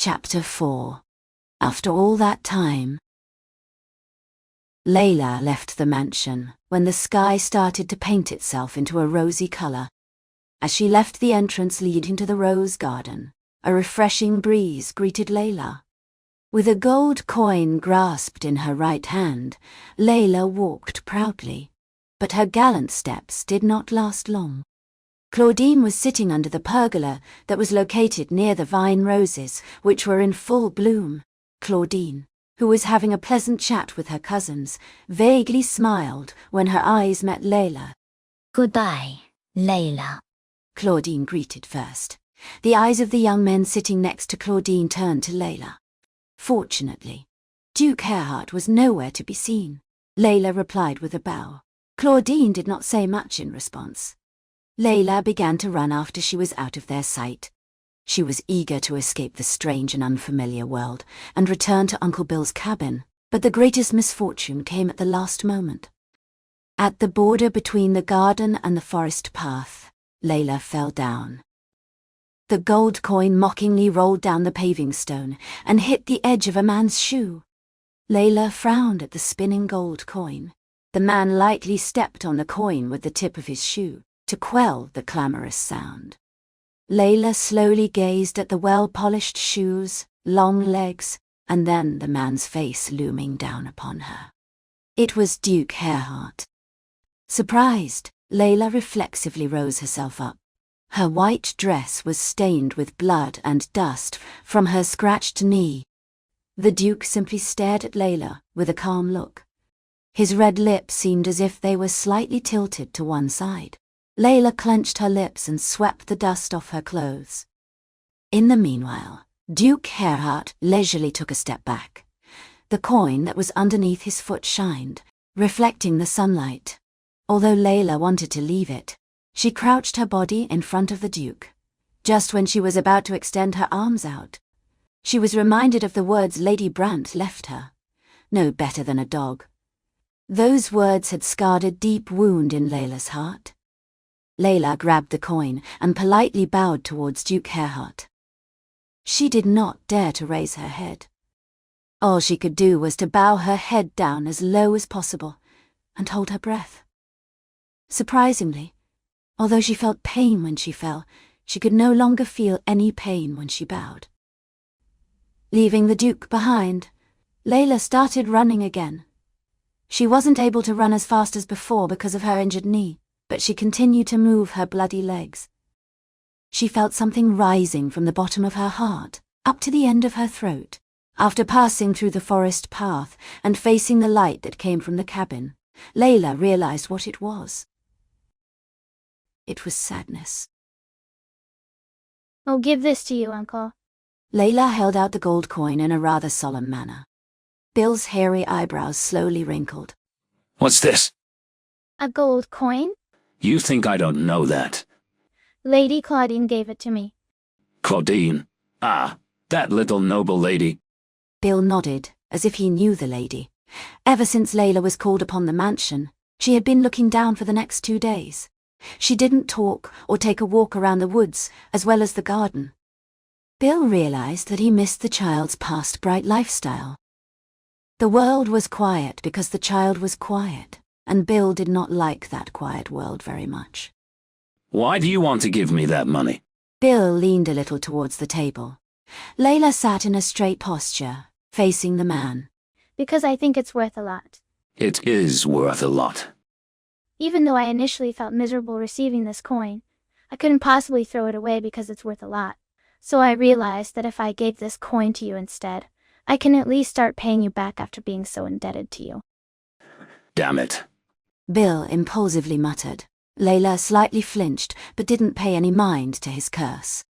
Chapter 4. After all that time, Layla left the mansion when the sky started to paint itself into a rosy color. As she left the entrance leading to the rose garden, a refreshing breeze greeted Layla. With a gold coin grasped in her right hand, Layla walked proudly, but her gallant steps did not last long. Claudine was sitting under the pergola that was located near the vine roses, which were in full bloom. Claudine, who was having a pleasant chat with her cousins, vaguely smiled when her eyes met Layla. "Goodbye, Layla," Claudine greeted first. The eyes of the young men sitting next to Claudine turned to Layla. Fortunately, Duke Erhardt was nowhere to be seen. Layla replied with a bow. Claudine did not say much in response. Layla began to run after she was out of their sight. She was eager to escape the strange and unfamiliar world and return to Uncle Bill's cabin, but the greatest misfortune came at the last moment. At the border between the garden and the forest path, Layla fell down. The gold coin mockingly rolled down the paving stone and hit the edge of a man's shoe. Layla frowned at the spinning gold coin. The man lightly stepped on the coin with the tip of his shoe to quell the clamorous sound. Layla slowly gazed at the well-polished shoes, long legs, and then the man's face looming down upon her. It was Duke Erhardt. Surprised, Layla reflexively rose herself up. Her white dress was stained with blood and dust from her scratched knee. The Duke simply stared at Layla with a calm look. His red lips seemed as if they were slightly tilted to one side. Layla clenched her lips and swept the dust off her clothes. In the meanwhile, Duke Erhardt leisurely took a step back. The coin that was underneath his foot shined, reflecting the sunlight. Although Layla wanted to leave it, she crouched her body in front of the Duke. Just when she was about to extend her arms out, she was reminded of the words Lady Brandt left her. No better than a dog. Those words had scarred a deep wound in Layla's heart. Layla grabbed the coin and politely bowed towards Duke Erhardt. She did not dare to raise her head. All she could do was to bow her head down as low as possible and hold her breath. Surprisingly, although she felt pain when she fell, she could no longer feel any pain when she bowed. Leaving the Duke behind, Layla started running again. She wasn't able to run as fast as before because of her injured knee, but she continued to move her bloody legs. She felt something rising from the bottom of her heart, up to the end of her throat. After passing through the forest path and facing the light that came from the cabin, Layla realized what it was. It was sadness. "I'll give this to you, Uncle." Layla held out the gold coin in a rather solemn manner. Bill's hairy eyebrows slowly wrinkled. "What's this?" "A gold coin?" "You think I don't know that?" "Lady Claudine gave it to me." "Claudine? Ah, that little noble lady." Bill nodded, as if he knew the lady. Ever since Layla was called upon the mansion, she had been looking down for the next 2 days. She didn't talk or take a walk around the woods, as well as the garden. Bill realized that he missed the child's past bright lifestyle. The world was quiet because the child was quiet, and Bill did not like that quiet world very much. "Why do you want to give me that money?" Bill leaned a little towards the table. Layla sat in a straight posture, facing the man. "Because I think it's worth a lot. It is worth a lot." Even though I initially felt miserable receiving this coin, I couldn't possibly throw it away because it's worth a lot. So I realized that if I gave this coin to you instead, I can at least start paying you back after being so indebted to you." "Damn it," Bill impulsively muttered. Layla slightly flinched, but didn't pay any mind to his curse.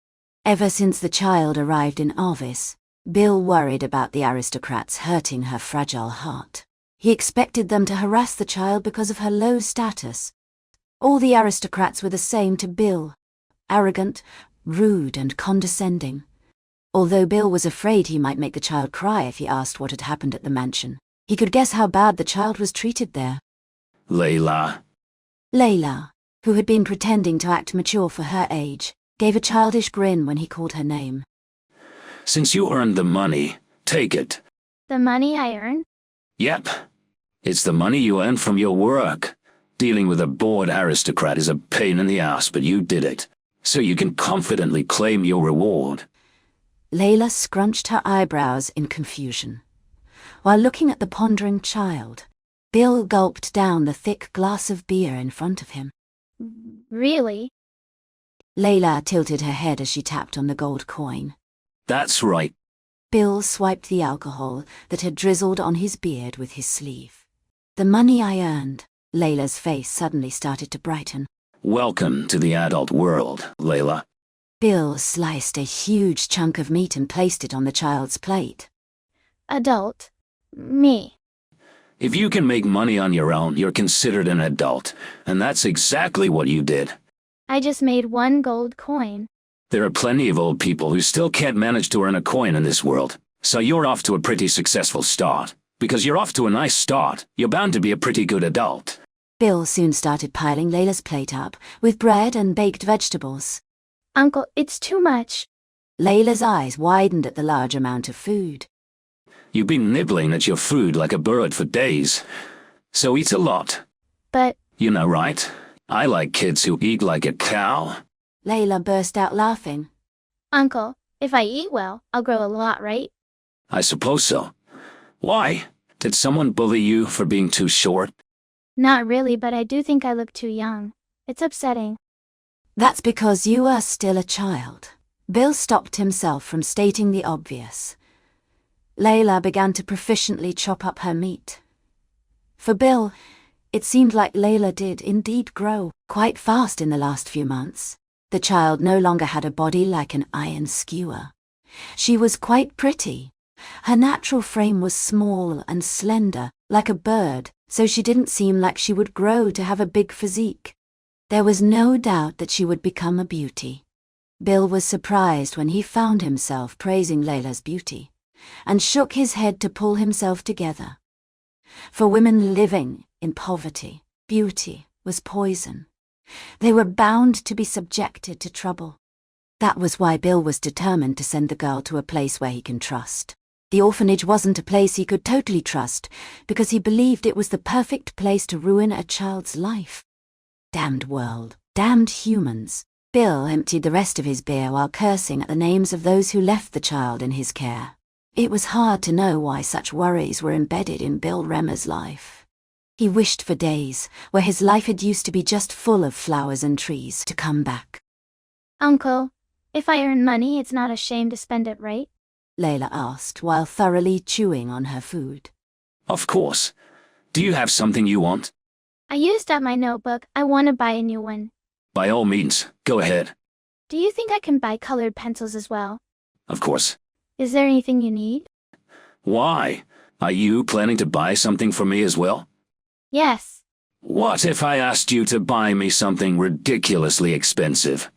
Ever since the child arrived in Arvis, Bill worried about the aristocrats hurting her fragile heart. He expected them to harass the child because of her low status. All the aristocrats were the same to Bill: arrogant, rude, and condescending. Although Bill was afraid he might make the child cry if he asked what had happened at the mansion, he could guess how bad the child was treated there. "Layla." Layla, who had been pretending to act mature for her age, gave a childish grin when he called her name. Since you earned the money, take it. The money I earn? Yep. It's the money you earned from your work. Dealing with a bored aristocrat is a pain in the ass, but you did it. So you can confidently claim your reward. Layla scrunched her eyebrows in confusion. While looking at the pondering child, Bill gulped down the thick glass of beer in front of him. Really? Layla tilted her head as she tapped on the gold coin. That's right. Bill swiped the alcohol that had drizzled on his beard with his sleeve. The money I earned. Layla's face suddenly started to brighten. Welcome to the adult world, Layla. Bill sliced a huge chunk of meat and placed it on the child's plate. Adult? Me. If you can make money on your own, you're considered an adult, and that's exactly what you did. I just made 1 gold coin. There are plenty of old people who still can't manage to earn a coin in this world, so you're off to a pretty successful start. Because you're off to a nice start, you're bound to be a pretty good adult. Bill soon started piling Layla's plate up with bread and baked vegetables. Uncle, it's too much. Layla's eyes widened at the large amount of food. You've been nibbling at your food like a bird for days, so eat a lot. But... You know, right? I like kids who eat like a cow. Layla burst out laughing. Uncle, if I eat well, I'll grow a lot, right? I suppose so. Why? Did someone bully you for being too short? Not really, but I do think I look too young. It's upsetting. That's because you are still a child. Bill stopped himself from stating the obvious. Layla began to proficiently chop up her meat. For Bill, it seemed like Layla did indeed grow quite fast in the last few months. The child no longer had a body like an iron skewer. She was quite pretty. Her natural frame was small and slender, like a bird, so she didn't seem like she would grow to have a big physique. There was no doubt that she would become a beauty. Bill was surprised when he found himself praising Layla's beauty, and shook his head to pull himself together. For women living in poverty, beauty was poison. They were bound to be subjected to trouble. That was why Bill was determined to send the girl to a place where he can trust. The orphanage wasn't a place he could totally trust, because he believed it was the perfect place to ruin a child's life. Damned world, damned humans. Bill emptied the rest of his beer while cursing at the names of those who left the child in his care. It was hard to know why such worries were embedded in Bill Remmer's life. He wished for days where his life had used to be just full of flowers and trees to come back. Uncle, if I earn money, it's not a shame to spend it, right? Layla asked while thoroughly chewing on her food. Of course. Do you have something you want? I used up my notebook. I want to buy a new one. By all means, go ahead. Do you think I can buy colored pencils as well? Of course. Is there anything you need? Why? Are you planning to buy something for me as well? Yes. What if I asked you to buy me something ridiculously expensive?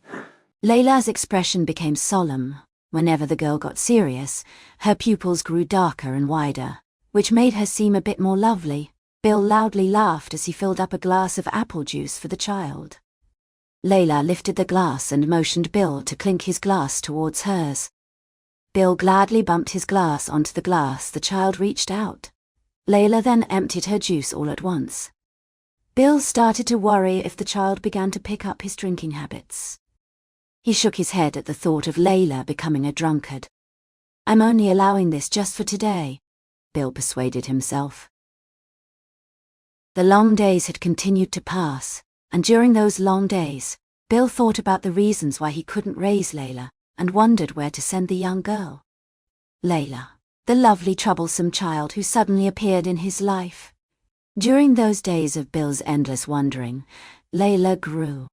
Layla's expression became solemn. Whenever the girl got serious, her pupils grew darker and wider, which made her seem a bit more lovely. Bill loudly laughed as he filled up a glass of apple juice for the child. Layla lifted the glass and motioned Bill to clink his glass towards hers. Bill gladly bumped his glass onto the glass the child reached out. Layla then emptied her juice all at once. Bill started to worry if the child began to pick up his drinking habits. He shook his head at the thought of Layla becoming a drunkard. "I'm only allowing this just for today," Bill persuaded himself. The long days had continued to pass, and during those long days, Bill thought about the reasons why he couldn't raise Layla, and wondered where to send the young girl. Layla, the lovely troublesome child who suddenly appeared in his life. During those days of Bill's endless wondering, Layla grew.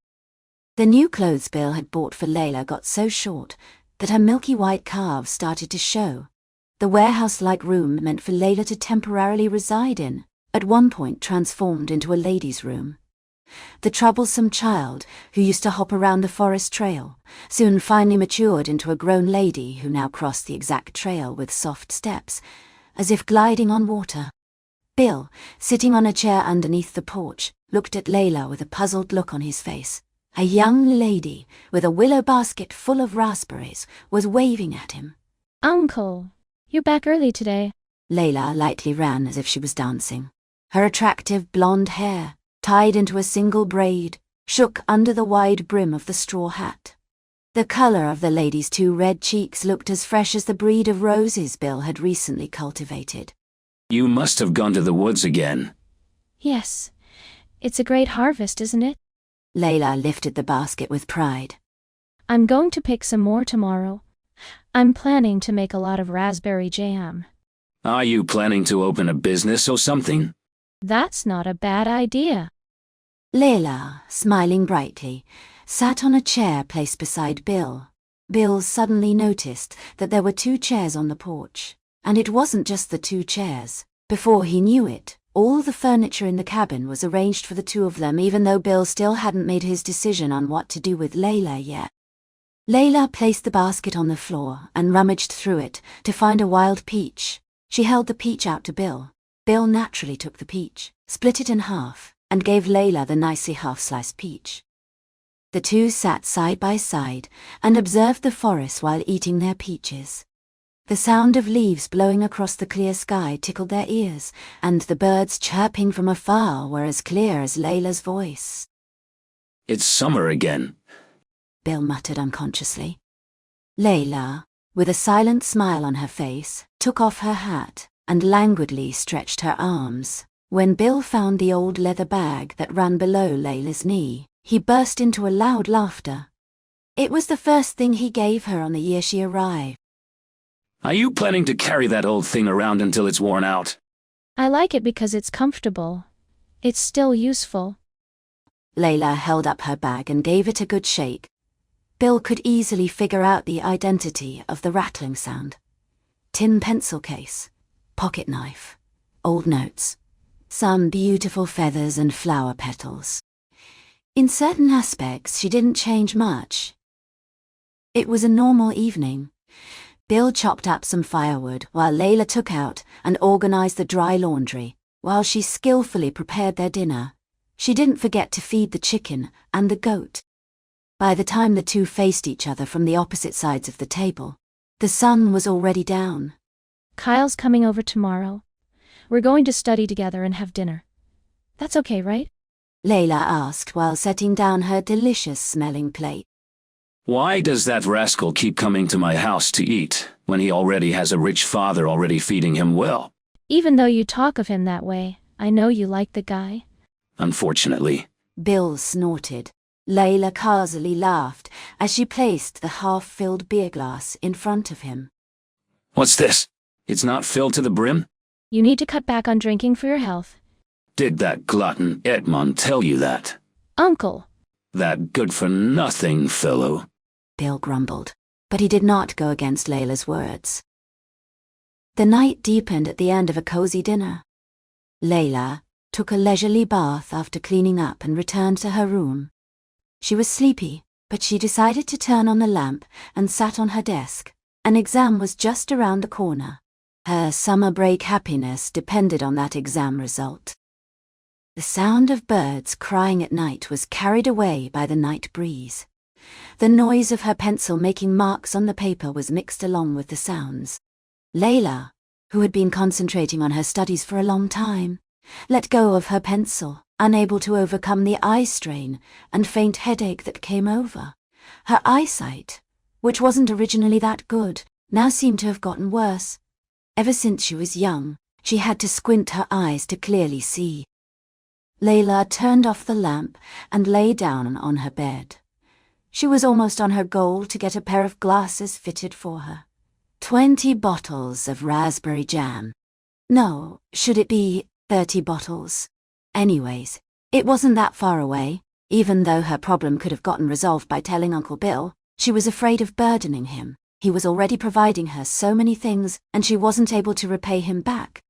The new clothes Bill had bought for Layla got so short that her milky white calves started to show. The warehouse-like room meant for Layla to temporarily reside in, at one point transformed into a lady's room. The troublesome child, who used to hop around the forest trail, soon finally matured into a grown lady who now crossed the exact trail with soft steps, as if gliding on water. Bill, sitting on a chair underneath the porch, looked at Layla with a puzzled look on his face. A young lady, with a willow basket full of raspberries, was waving at him. Uncle, you're back early today. Layla lightly ran as if she was dancing. Her attractive blonde hair, tied into a single braid, shook under the wide brim of the straw hat. The color of the lady's 2 red cheeks looked as fresh as the breed of roses Bill had recently cultivated. You must have gone to the woods again. Yes. It's a great harvest, isn't it? Layla lifted the basket with pride. I'm going to pick some more tomorrow. I'm planning to make a lot of raspberry jam. Are you planning to open a business or something? That's not a bad idea. Layla, smiling brightly, sat on a chair placed beside Bill. Bill suddenly noticed that there were 2 chairs on the porch. And it wasn't just the 2 chairs. Before he knew it, all the furniture in the cabin was arranged for the 2 of them, even though Bill still hadn't made his decision on what to do with Layla yet. Layla placed the basket on the floor and rummaged through it to find a wild peach. She held the peach out to Bill. Bill naturally took the peach, split it in half, and gave Layla the nicely half-sliced peach. The 2 sat side by side and observed the forest while eating their peaches. The sound of leaves blowing across the clear sky tickled their ears, and the birds chirping from afar were as clear as Layla's voice. It's summer again. Bill muttered unconsciously. Layla, with a silent smile on her face, took off her hat and languidly stretched her arms. When Bill found the old leather bag that ran below Layla's knee, he burst into a loud laughter. It was the first thing he gave her on the year she arrived. Are you planning to carry that old thing around until it's worn out? I like it because it's comfortable. It's still useful. Layla held up her bag and gave it a good shake. Bill could easily figure out the identity of the rattling sound. Tin pencil case, pocket knife, old notes, some beautiful feathers and flower petals. In certain aspects, she didn't change much. It was a normal evening. Bill chopped up some firewood while Layla took out and organized the dry laundry, while she skillfully prepared their dinner. She didn't forget to feed the chicken and the goat. By the time the 2 faced each other from the opposite sides of the table, the sun was already down. Kyle's coming over tomorrow. We're going to study together and have dinner. That's okay, right? Layla asked while setting down her delicious-smelling plate. Why does that rascal keep coming to my house to eat, when he already has a rich father already feeding him well? Even though you talk of him that way, I know you like the guy. Unfortunately. Bill snorted. Layla casually laughed as she placed the half-filled beer glass in front of him. What's this? It's not filled to the brim? You need to cut back on drinking for your health. Did that glutton Edmond tell you that? Uncle! That good-for-nothing fellow. Bill grumbled, but he did not go against Layla's words. The night deepened at the end of a cozy dinner. Layla took a leisurely bath after cleaning up and returned to her room. She was sleepy, but she decided to turn on the lamp and sat on her desk. An exam was just around the corner. Her summer break happiness depended on that exam result. The sound of birds crying at night was carried away by the night breeze. The noise of her pencil making marks on the paper was mixed along with the sounds. Layla, who had been concentrating on her studies for a long time, let go of her pencil, unable to overcome the eye strain and faint headache that came over. Her eyesight, which wasn't originally that good, now seemed to have gotten worse. Ever since she was young, she had to squint her eyes to clearly see. Layla turned off the lamp and lay down on her bed. She was almost on her goal to get a pair of glasses fitted for her. 20 bottles of raspberry jam. No, should it be 30 bottles? Anyways, it wasn't that far away. Even though her problem could have gotten resolved by telling Uncle Bill, she was afraid of burdening him. He was already providing her so many things, and she wasn't able to repay him back.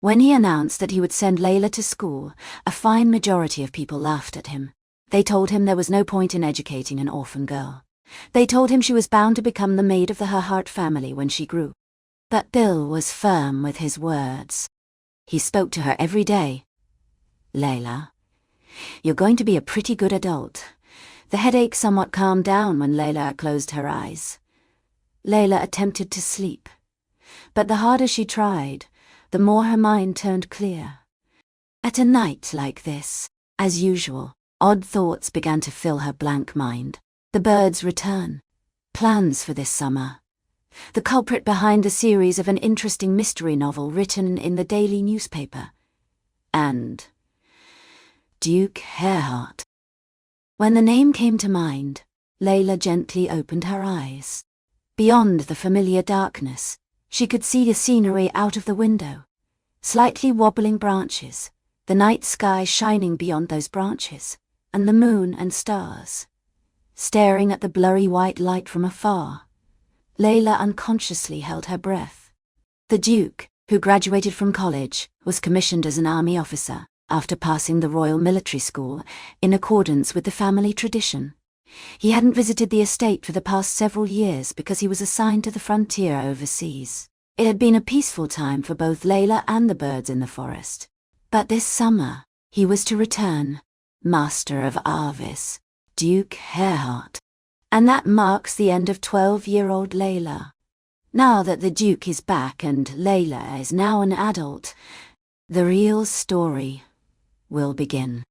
When he announced that he would send Layla to school, a fine majority of people laughed at him. They told him there was no point in educating an orphan girl. They told him she was bound to become the maid of the Herhart family when she grew. But Bill was firm with his words. He spoke to her every day. Layla, you're going to be a pretty good adult. The headache somewhat calmed down when Layla closed her eyes. Layla attempted to sleep, But the harder she tried, the more her mind turned clear. At a night like this, as usual, odd thoughts began to fill her blank mind. The birds' return. Plans for this summer. The culprit behind the series of an interesting mystery novel written in the daily newspaper. And Duke Hareheart. When the name came to mind, Layla gently opened her eyes. Beyond the familiar darkness, she could see the scenery out of the window. Slightly wobbling branches, the night sky shining beyond those branches, and the moon and stars. Staring at the blurry white light from afar, Layla unconsciously held her breath. The Duke, who graduated from college, was commissioned as an army officer after passing the Royal Military School in accordance with the family tradition. He hadn't visited the estate for the past several years because he was assigned to the frontier overseas. It had been a peaceful time for both Layla and the birds in the forest. But this summer, he was to return, Master of Arvis, Duke Hareheart. And that marks the end of 12-year-old Layla. Now that the Duke is back and Layla is now an adult, the real story will begin.